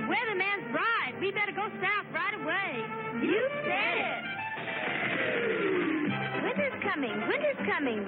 Weatherman's bride. We better go south right away. You said it. Winter's coming. Winter's coming.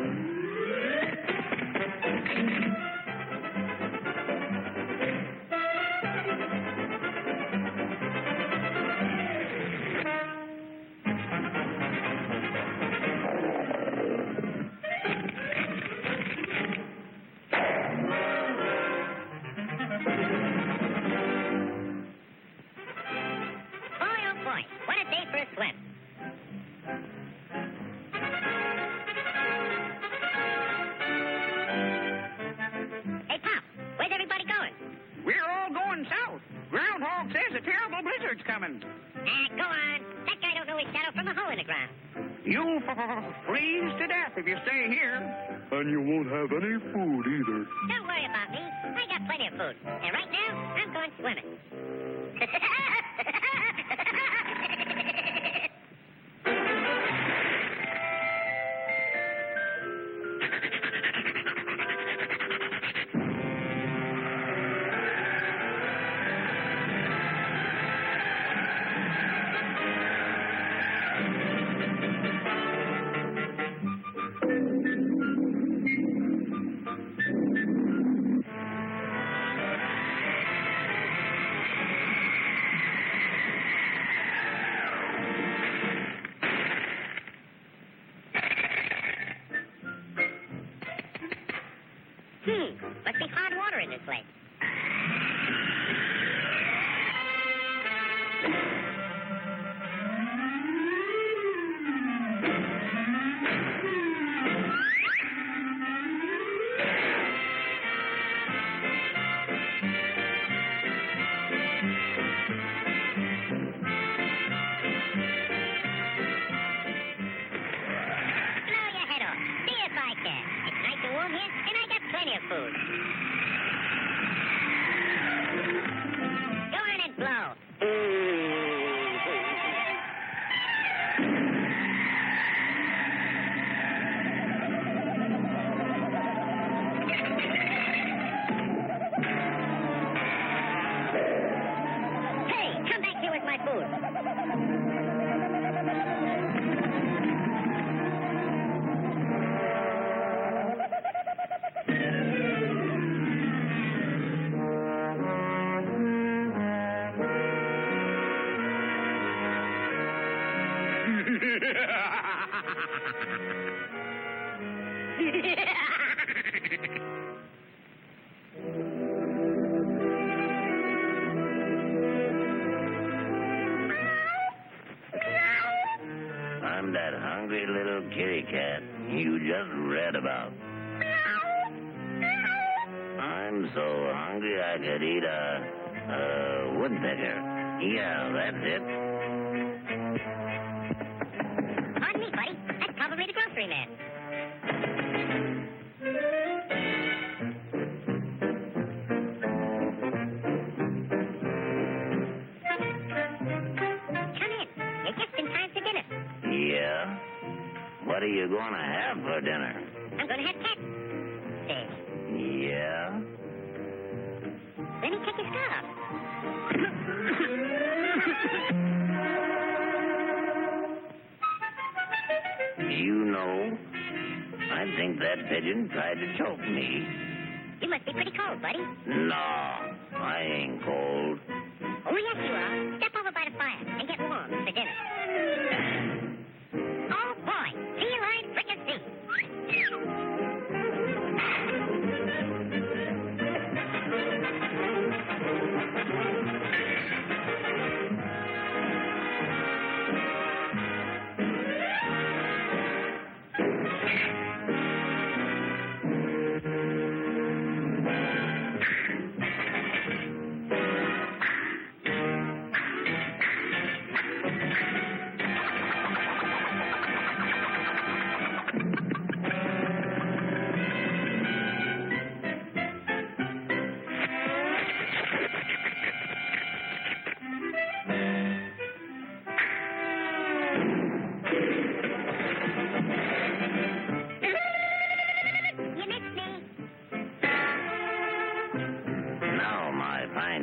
Go on. That guy don't know his shadow from a hole in the ground. You'll freeze to death if you stay here. And you won't have any food either. Don't worry about me. I got plenty of food. And right now, I'm going swimming. Must be hard water in this lake. Blow your head off. See if I can. It's nice and warm here, and I got plenty of food. Go on and blow. Hey, come back here with my food. I'm that hungry little kitty cat you just read about. I'm so hungry I could eat a woodpecker. Yeah, that's it. Pardon me, buddy. That's probably the grocery man. Come in. You're just in time for dinner. Yeah? What are you going to have for dinner? I'm going to have cat. Yeah? Let me take your scarf. You know, I think that pigeon tried to choke me. You must be pretty cold, buddy. No, I ain't cold. Oh, yes, you are. Step over by the fire and get warm for dinner. Oh, boy. Feline fricassee.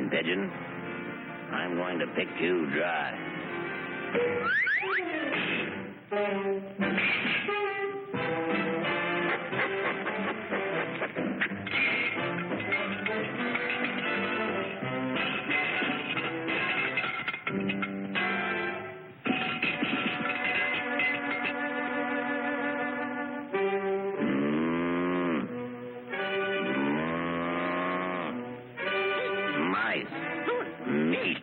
mean pigeon. I'm going to pick you dry. Mice. Meat.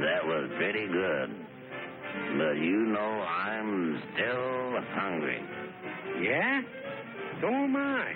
That was pretty good. But you know I'm still hungry. Yeah? So am I.